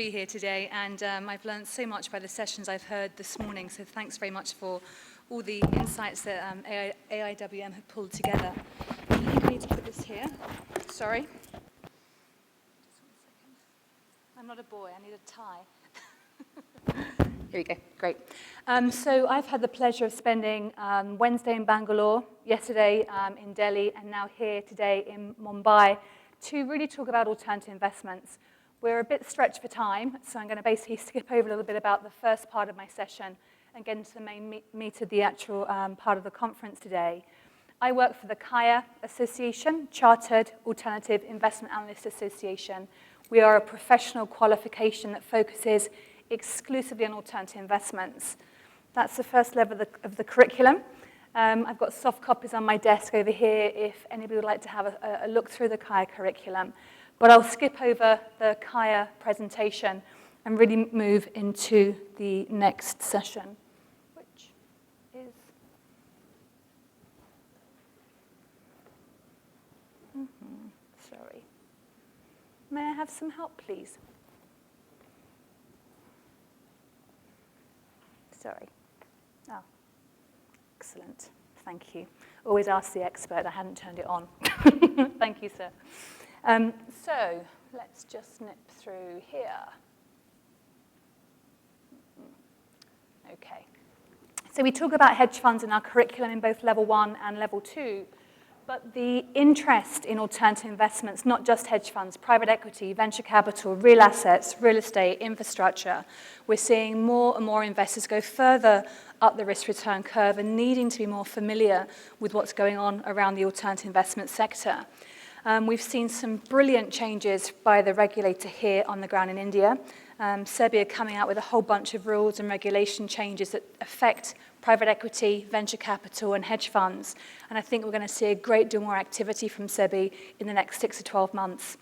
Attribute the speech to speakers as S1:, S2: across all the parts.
S1: Be here today, and I've learned so much by the sessions I've heard this morning, so thanks very much for all the insights that AIWM have pulled together. I think I need to put this here. Sorry. Just 1 second. I'm not a boy, I need a tie. Here we go, great. So I've had the pleasure of spending Wednesday in Bangalore, yesterday in Delhi, and now here today in Mumbai to really talk about alternative investments. We're a bit stretched for time, so I'm going to basically skip over a little bit about the first part of my session and get into the main meat of the actual part of the conference today. I work for the CAIA Association, Chartered Alternative Investment Analyst Association. We are a professional qualification that focuses exclusively on alternative investments. That's the first level of the curriculum. I've got soft copies on my desk over here if anybody would like to have a look through the CAIA curriculum. But I'll skip over the CAIA presentation and really move into the next session, which is sorry. May I have some help, please? Sorry. Oh, excellent. Thank you. Always ask the expert. I hadn't turned it on. Thank you, sir. So let's just nip through here. Okay. So we talk about hedge funds in our curriculum in both level 1 and level 2, but the interest in alternative investments, not just hedge funds, private equity, venture capital, real assets, real estate, infrastructure, we're seeing more and more investors go further up the risk-return curve and needing to be more familiar with what's going on around the alternative investment sector. We've seen some brilliant changes by the regulator here on the ground in India. SEBI are coming out with a whole bunch of rules and regulation changes that affect private equity, venture capital, and hedge funds. And I think we're going to see a great deal more activity from SEBI in the next 6 to 12 months.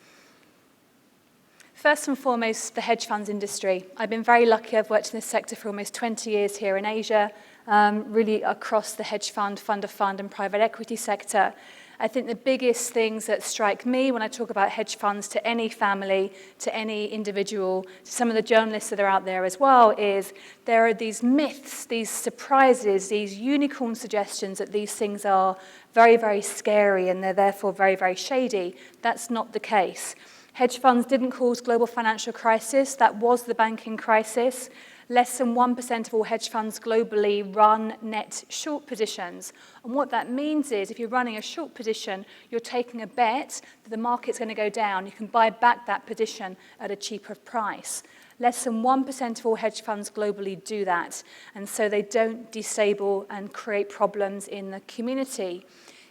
S1: First and foremost, the hedge funds industry. I've been very lucky. I've worked in this sector for almost 20 years here in Asia, really across the hedge fund, fund of fund, and private equity sector. I think the biggest things that strike me when I talk about hedge funds to any family, to any individual, to some of the journalists that are out there as well, is there are these myths, these surprises, these unicorn suggestions that these things are very, very scary and they're therefore very, very shady. That's not the case. Hedge funds didn't cause global financial crisis. That was the banking crisis. Less than 1% of all hedge funds globally run net short positions. And what that means is if you're running a short position, you're taking a bet that the market's going to go down. You can buy back that position at a cheaper price. Less than 1% of all hedge funds globally do that. And so they don't disable and create problems in the community.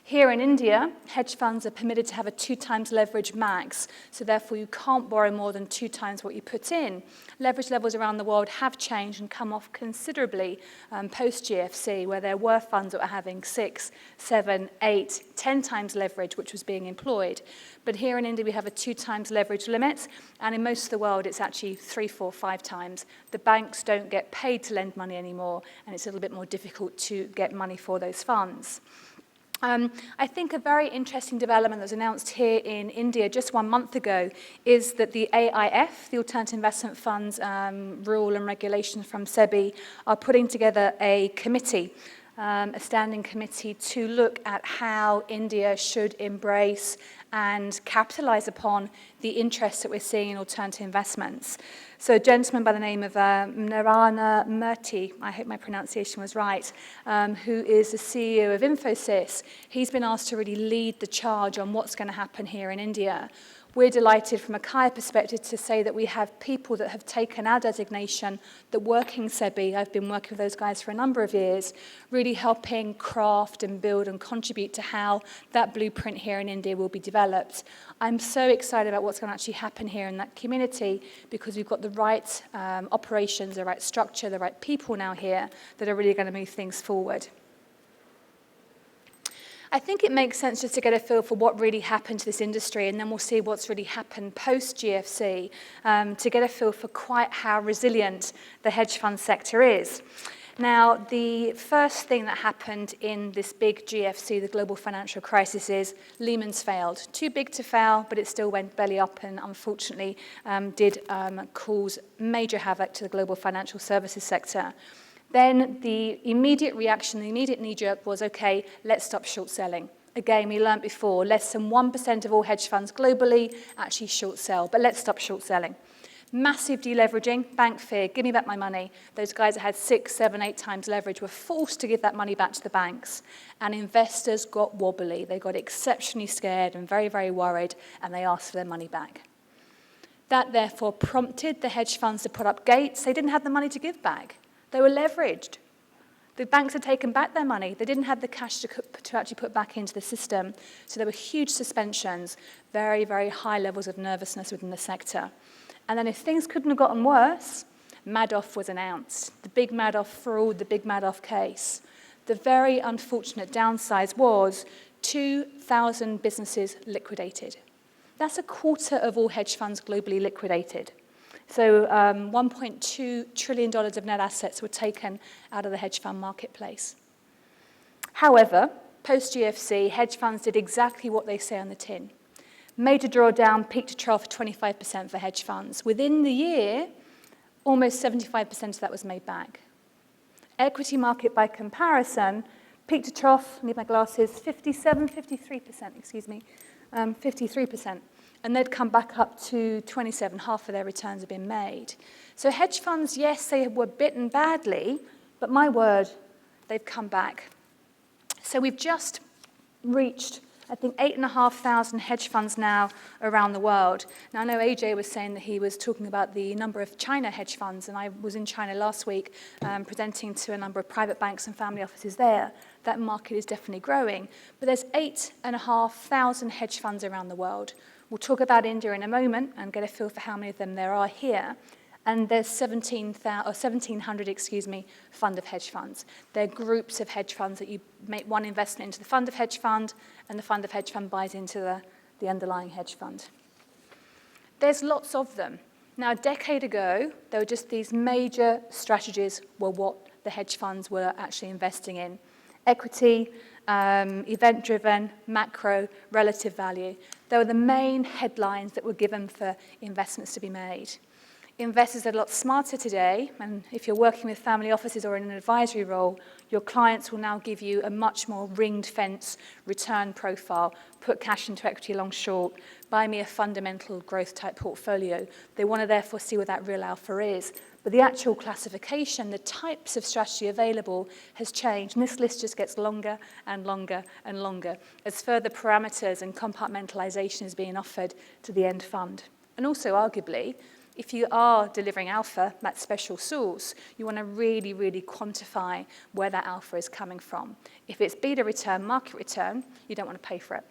S1: Here in India, hedge funds are permitted to have a 2 times leverage max, so therefore you can't borrow more than 2 times what you put in. Leverage levels around the world have changed and come off considerably post-GFC, where there were funds that were having 6, 7, 8, 10 times leverage, which was being employed. But here in India, we have a 2 times leverage limit, and in most of the world, it's actually 3, 4, 5 times. The banks don't get paid to lend money anymore, and it's a little bit more difficult to get money for those funds. I think a very interesting development that was announced here in India just 1 month ago is that the AIF, the Alternative Investment Funds rule and regulations from SEBI, are putting together a committee, a standing committee to look at how India should embrace and capitalize upon the interest that we're seeing in alternative investments. So a gentleman by the name of Narana Murthy, I hope my pronunciation was right, who is the CEO of Infosys, he's been asked to really lead the charge on what's going to happen here in India. We're delighted from a CAIA perspective to say that we have people that have taken our designation that work in SEBI. I've been working with those guys for a number of years, really helping craft and build and contribute to how that blueprint here in India will be developed. I'm so excited about what's going to actually happen here in that community because we've got the right operations, the right structure, the right people now here that are really going to move things forward. I think it makes sense just to get a feel for what really happened to this industry, and then we'll see what's really happened post-GFC to get a feel for quite how resilient the hedge fund sector is. Now, the first thing that happened in this big GFC, the global financial crisis, is Lehman's failed. Too big to fail, but it still went belly up and unfortunately did cause major havoc to the global financial services sector. Then the immediate reaction, the immediate knee-jerk was, okay, let's stop short selling. Again, we learned before, less than 1% of all hedge funds globally actually short sell, but let's stop short selling. Massive deleveraging, bank fear, give me back my money. Those guys that had 6, 7, 8 times leverage were forced to give that money back to the banks. And investors got wobbly. They got exceptionally scared and very, very worried, and they asked for their money back. That therefore prompted the hedge funds to put up gates. They didn't have the money to give back. They were leveraged. The banks had taken back their money. They didn't have the cash to actually put back into the system. So there were huge suspensions, very, very high levels of nervousness within the sector. And then if things couldn't have gotten worse, Madoff was announced. The big Madoff fraud, the big Madoff case. The very unfortunate downside was 2,000 businesses liquidated. That's a quarter of all hedge funds globally liquidated. So $1.2 trillion of net assets were taken out of the hedge fund marketplace. However, post-GFC, hedge funds did exactly what they say on the tin. Major drawdown, peak to trough, 25% for hedge funds. Within the year, almost 75% of that was made back. Equity market, by comparison, peak to trough, need my glasses, 53%. And they'd come back up to 27, half of their returns have been made. So hedge funds, yes, they were bitten badly, but my word, they've come back. So we've just reached, I think, 8,500 hedge funds now around the world. Now, I know AJ was saying that he was talking about the number of China hedge funds, and I was in China last week presenting to a number of private banks and family offices there. That market is definitely growing. But there's 8,500 hedge funds around the world. We'll talk about India in a moment and get a feel for how many of them there are here. And there's 1,700, fund of hedge funds. They're groups of hedge funds that you make one investment into the fund of hedge fund, and the fund of hedge fund buys into the underlying hedge fund. There's lots of them. Now, a decade ago, there were just these major strategies were what the hedge funds were actually investing in. Equity, event-driven, macro, relative value. They were the main headlines that were given for investments to be made. Investors are a lot smarter today, and if you're working with family offices or in an advisory role, your clients will now give you a much more ringed-fence return profile, put cash into equity long short, buy me a fundamental growth type portfolio. They want to therefore see what that real alpha is. But the actual classification, the types of strategy available has changed, and this list just gets longer and longer and longer as further parameters and compartmentalization is being offered to the end fund. And also, arguably, if you are delivering alpha, that special sauce, you want to really, really quantify where that alpha is coming from. If it's beta return, market return, you don't want to pay for it.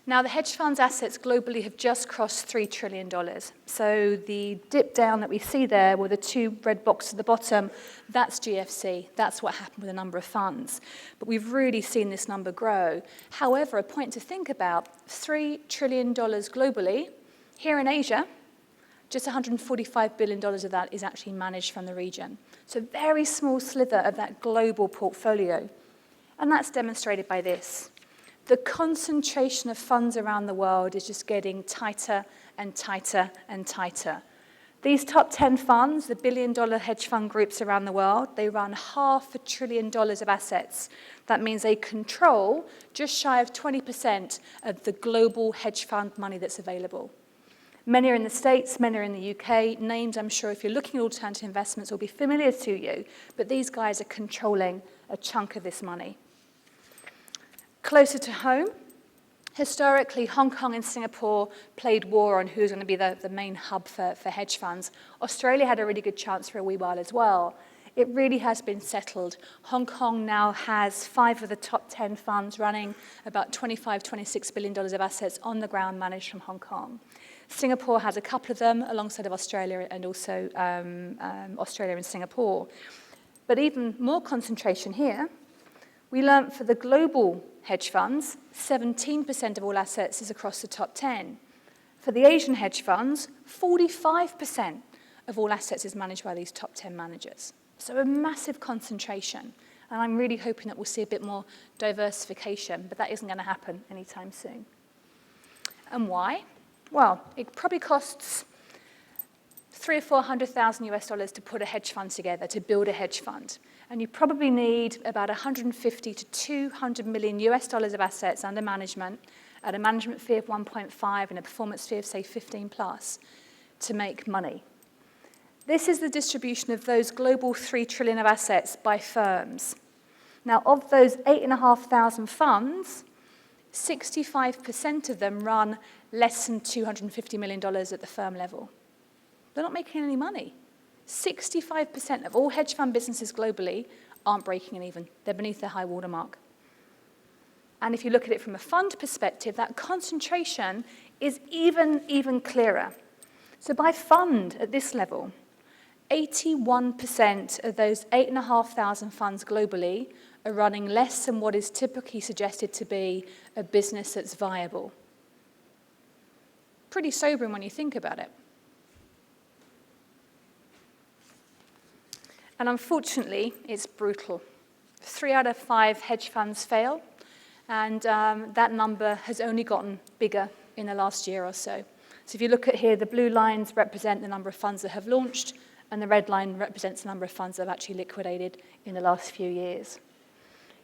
S1: Now, the hedge funds assets globally have just crossed $3 trillion. So the dip down that we see there with the two red boxes at the bottom, that's GFC. That's what happened with a number of funds. But we've really seen this number grow. However, a point to think about, $3 trillion globally. Here in Asia, just $145 billion of that is actually managed from the region. So a very small sliver of that global portfolio. And that's demonstrated by this. The concentration of funds around the world is just getting tighter and tighter and tighter. These top 10 funds, the billion-dollar hedge fund groups around the world, they run $500 billion of assets. That means they control just shy of 20% of the global hedge fund money that's available. Many are in the States, many are in the UK. Names, I'm sure, if you're looking at alternative investments, will be familiar to you. But these guys are controlling a chunk of this money. Closer to home, historically, Hong Kong and Singapore played war on who's going to be the main hub for hedge funds. Australia had a really good chance for a wee while as well. It really has been settled. Hong Kong now has 5 of the top 10 funds running about $25, $26 billion of assets on the ground managed from Hong Kong. Singapore has a couple of them alongside of Australia and also Australia and Singapore. But even more concentration here, we learned for the global hedge funds, 17% of all assets is across the top 10. For the Asian hedge funds, 45% of all assets is managed by these top 10 managers. So a massive concentration. And I'm really hoping that we'll see a bit more diversification, but that isn't going to happen anytime soon. And why? Well, it probably costs $300,000 or $400,000 to put a hedge fund together, to build a hedge fund. And you probably need about 150 to 200 million dollars of assets under management at a management fee of 1.5 and a performance fee of, say, 15 plus to make money. This is the distribution of those global 3 trillion of assets by firms. Now, of those 8,500 funds, 65% of them run less than $250 million at the firm level. They're not making any money. 65% of all hedge fund businesses globally aren't breaking even. They're beneath their high water mark. And if you look at it from a fund perspective, that concentration is even clearer. So by fund at this level, 81% of those 8,500 funds globally are running less than what is typically suggested to be a business that's viable. Pretty sobering when you think about it. And unfortunately, it's brutal. 3 out of 5 hedge funds fail, and that number has only gotten bigger in the last year or so. So if you look at here, the blue lines represent the number of funds that have launched, and the red line represents the number of funds that have actually liquidated in the last few years.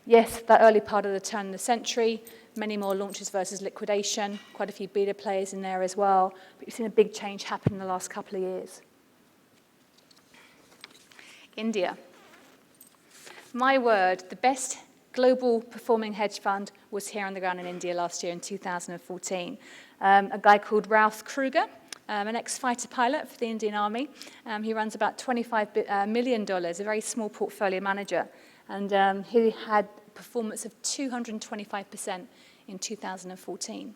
S1: Yes, that early part of the turn of the century, many more launches versus liquidation, quite a few beta players in there as well, but you've seen a big change happen in the last couple of years. India. My word, the best global performing hedge fund was here on the ground in India last year in 2014. A guy called Ralph Kruger, an ex-fighter pilot for the Indian Army. He runs about $25 million, a very small portfolio manager. And he had performance of 225% in 2014.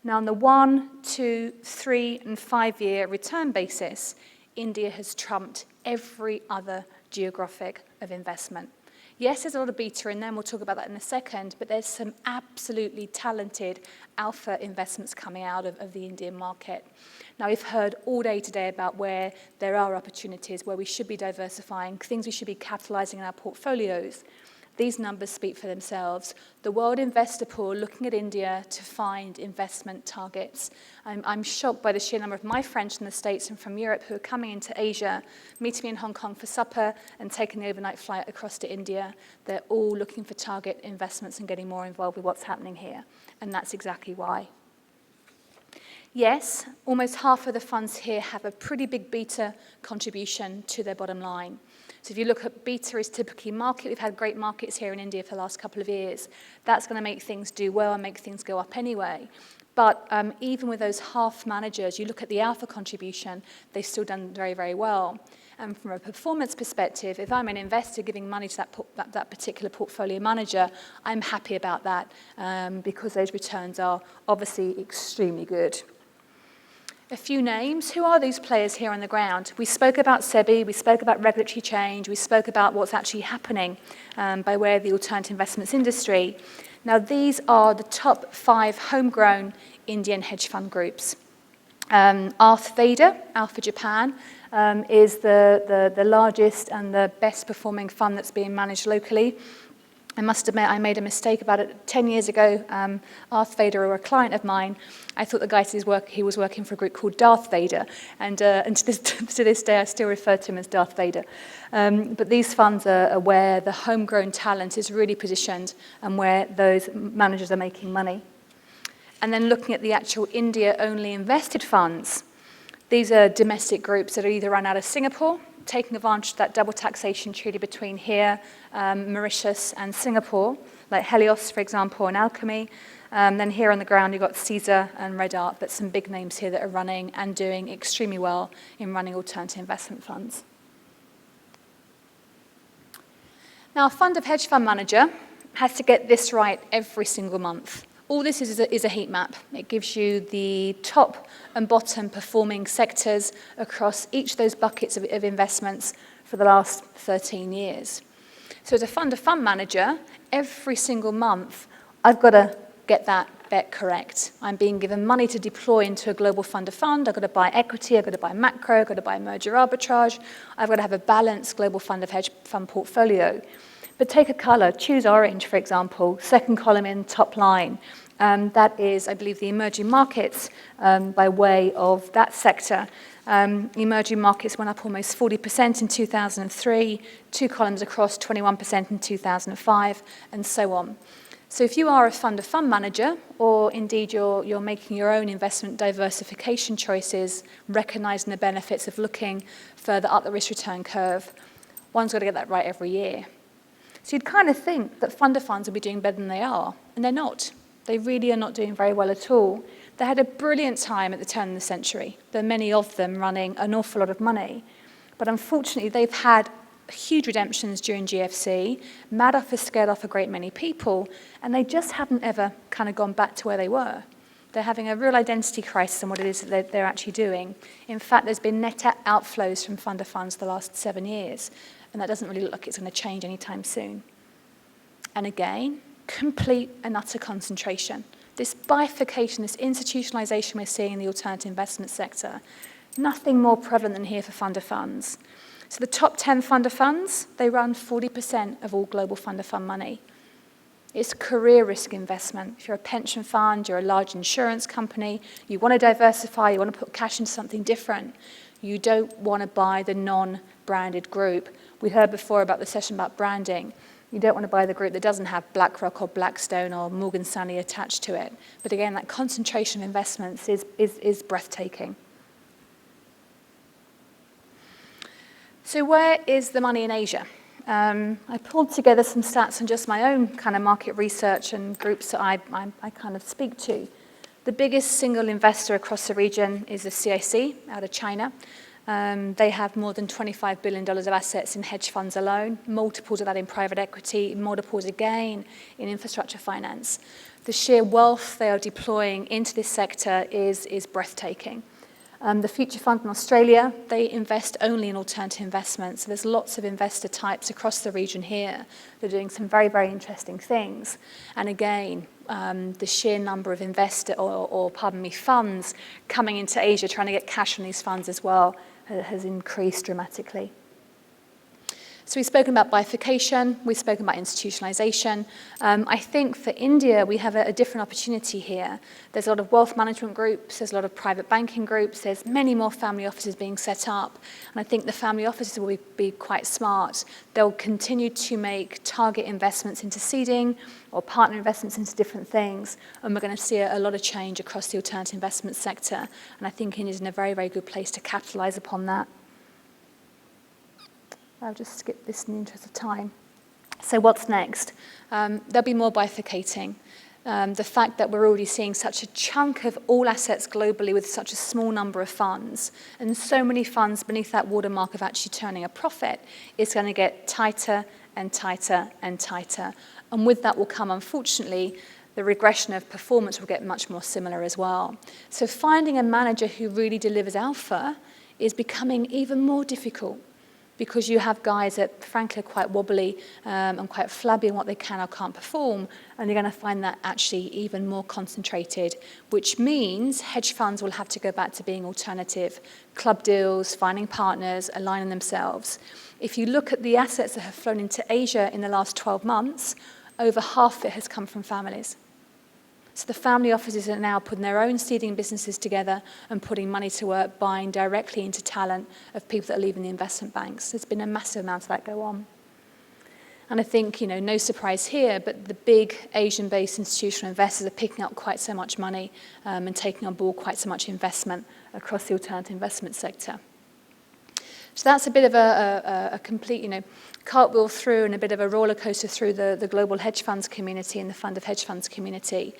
S1: Now, on the 1, 2, 3, and 5-year return basis, India has trumped every other geographic of investment. Yes, there's a lot of beta in there, and we'll talk about that in a second, but there's some absolutely talented alpha investments coming out of the Indian market. Now, we've heard all day today about where there are opportunities, where we should be diversifying, things we should be capitalizing in our portfolios. These numbers speak for themselves. The world investor pool looking at India to find investment targets. I'm shocked by the sheer number of my friends from the States and from Europe who are coming into Asia, meeting me in Hong Kong for supper and taking the overnight flight across to India. They're all looking for target investments and getting more involved with what's happening here. And that's exactly why. Yes, almost half of the funds here have a pretty big beta contribution to their bottom line. So if you look at beta is typically market, we've had great markets here in India for the last couple of years. That's going to make things do well and make things go up anyway. But even with those half managers, you look at the alpha contribution, they've still done very, very well. And from a performance perspective, if I'm an investor giving money to that particular portfolio manager, I'm happy about that because those returns are obviously extremely good. A few names. Who are these players here on the ground? We spoke about SEBI, we spoke about regulatory change, we spoke about what's actually happening by way of the alternative investments industry. Now, these are the top 5 homegrown Indian hedge fund groups. Arth Veda, Alpha Japan, is the largest and the best performing fund that's being managed locally. I must admit, I made a mistake about it 10 years ago. Arth Veda were a client of mine. I thought the guy he was working for a group called Darth Vader, and to this day I still refer to him as Darth Vader. But these funds are where the homegrown talent is really positioned and where those managers are making money. And then looking at the actual India-only invested funds, these are domestic groups that are either run out of Singapore, taking advantage of that double taxation treaty between here, Mauritius, and Singapore, like Helios, for example, and Alchemy. Then here on the ground, you've got Caesar and Red Art, but some big names here that are running and doing extremely well in running alternative investment funds. Now, a fund of hedge fund manager has to get this right every single month. All this is a heat map. It gives you the top and bottom performing sectors across each of those buckets of investments for the last 13 years. So as a fund manager, every single month, I've got to get that that bet correct. I'm being given money to deploy into a global fund of fund. I've got to buy equity, I've got to buy macro, I've got to buy merger arbitrage. I've got to have a balanced global fund of hedge fund portfolio. But take a color, choose orange, for example, second column in top line. That is, I believe, the emerging markets by way of that sector. Emerging markets went up almost 40% in 2003, two columns across 21% in 2005, and so on. So if you are a fund of fund manager, or indeed you're making your own investment diversification choices, recognizing the benefits of looking further up the risk return curve, one's got to get that right every year. So you'd kind of think that fund of funds would be doing better than they are, and they're not. They really are not doing very well at all. They had a brilliant time at the turn of the century. There are many of them running an awful lot of money. But unfortunately, they've had huge redemptions during GFC. Madoff has scared off a great many people, and they just haven't ever kind of gone back to where they were. They're having a real identity crisis on what it is that they're actually doing. In fact, there's been net outflows from fund of funds the last 7 years, and that doesn't really look like it's going to change anytime soon. And again, complete and utter concentration. This bifurcation, this institutionalization we're seeing in the alternative investment sector, nothing more prevalent than here for fund of funds. So the top 10 fund of funds, they run 40% of all global fund of fund money. It's career risk investment. If you're a pension fund, you're a large insurance company, you want to diversify, you want to put cash into something different. You don't want to buy the non-branded group. We heard before about the session about branding. You don't want to buy the group that doesn't have BlackRock or Blackstone or Morgan Stanley attached to it. But again, that concentration of investments is breathtaking. So where is the money in Asia? I pulled together some stats on just my own kind of market research and groups that I kind of speak to. The biggest single investor across the region is the CAIA out of China. They have more than $25 billion of assets in hedge funds alone, multiples of that in private equity, multiples again in infrastructure finance. The sheer wealth they are deploying into this sector is breathtaking. The Future Fund in Australia, they invest only in alternative investments. So there's lots of investor types across the region here. They're doing some very, very interesting things. And again, the sheer number of funds coming into Asia, trying to get cash from these funds as well, has increased dramatically. So we've spoken about bifurcation, we've spoken about institutionalization. I think for India, we have a different opportunity here. There's a lot of wealth management groups, there's a lot of private banking groups, there's many more family offices being set up. And I think the family offices will be quite smart. They'll continue to make target investments into seeding or partner investments into different things. And we're going to see a lot of change across the alternative investment sector. And I think India is in a very, very good place to capitalize upon that. I'll just skip this in the interest of time. So what's next? There'll be more bifurcating. The fact that we're already seeing such a chunk of all assets globally with such a small number of funds, and so many funds beneath that watermark of actually turning a profit, is going to get tighter and tighter and tighter. And with that will come, unfortunately, the regression of performance will get much more similar as well. So finding a manager who really delivers alpha is becoming even more difficult, because you have guys that, frankly, are quite wobbly and quite flabby in what they can or can't perform, and you're going to find that actually even more concentrated, which means hedge funds will have to go back to being alternative, club deals, finding partners, aligning themselves. If you look at the assets that have flown into Asia in the last 12 months, over half of it has come from families. So the family offices are now putting their own seeding businesses together and putting money to work, buying directly into talent of people that are leaving the investment banks. There's been a massive amount of that go on. And I think, no surprise here, but the big Asian-based institutional investors are picking up quite so much money and taking on board quite so much investment across the alternative investment sector. So that's a bit of a complete, cartwheel through and a bit of a roller coaster through the global hedge funds community and the fund of hedge funds community.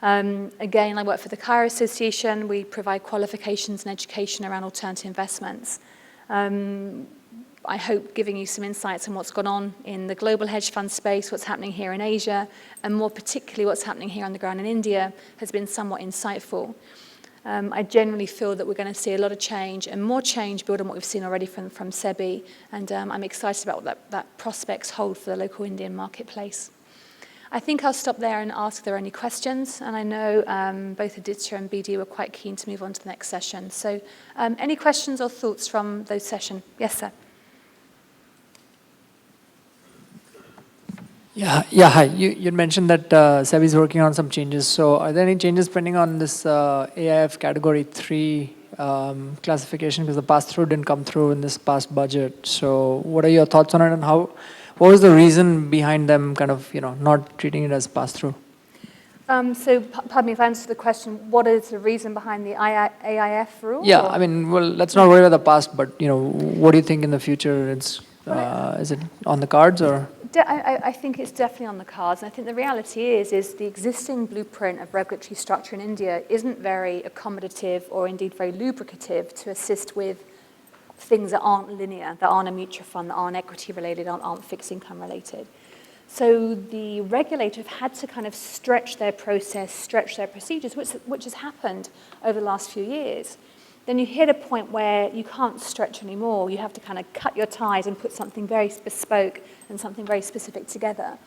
S1: Again, I work for the CAIA Association. We provide qualifications and education around alternative investments. I hope giving you some insights on what's gone on in the global hedge fund space, what's happening here in Asia, and more particularly what's happening here on the ground in India has been somewhat insightful. I generally feel that we're going to see a lot of change and more change build on what we've seen already from SEBI, and I'm excited about what that prospects hold for the local Indian marketplace. I think I'll stop there and ask if there are any questions. And I know both Aditya and BD were quite keen to move on to the next session. So any questions or thoughts from those sessions? Yes, sir.
S2: Yeah. Hi. You mentioned that SEBI is working on some changes. So are there any changes pending on this AIF Category 3 classification? Because the pass-through didn't come through in this past budget. So what are your thoughts on it, and what was the reason behind them kind of not treating it as pass-through?
S1: So pardon me if I answer the question, what is the reason behind the AIF rule?
S2: Yeah, I mean, well, let's not worry about the past, but what do you think in the future? Is it on the cards or?
S1: I think it's definitely on the cards. And I think the reality is the existing blueprint of regulatory structure in India isn't very accommodative or indeed very lubricative to assist with things that aren't linear, that aren't a mutual fund, that aren't equity related, aren't fixed income related. So the regulator have had to kind of stretch their process, stretch their procedures, which has happened over the last few years. Then you hit a point where you can't stretch anymore. You have to kind of cut your ties and put something very bespoke and something very specific together.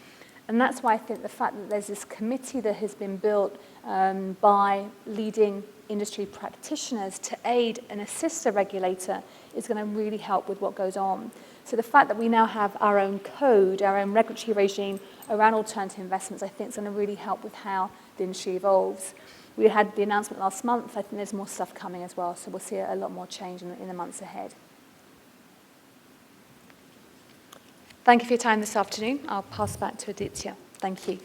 S1: And that's why I think the fact that there's this committee that has been built by leading industry practitioners to aid and assist the regulator is going to really help with what goes on. So the fact that we now have our own code, our own regulatory regime around alternative investments, I think is going to really help with how the industry evolves. We had the announcement last month. I think there's more stuff coming as well, so we'll see a lot more change in the months ahead. Thank you for your time this afternoon. I'll pass back to Aditya. Thank you.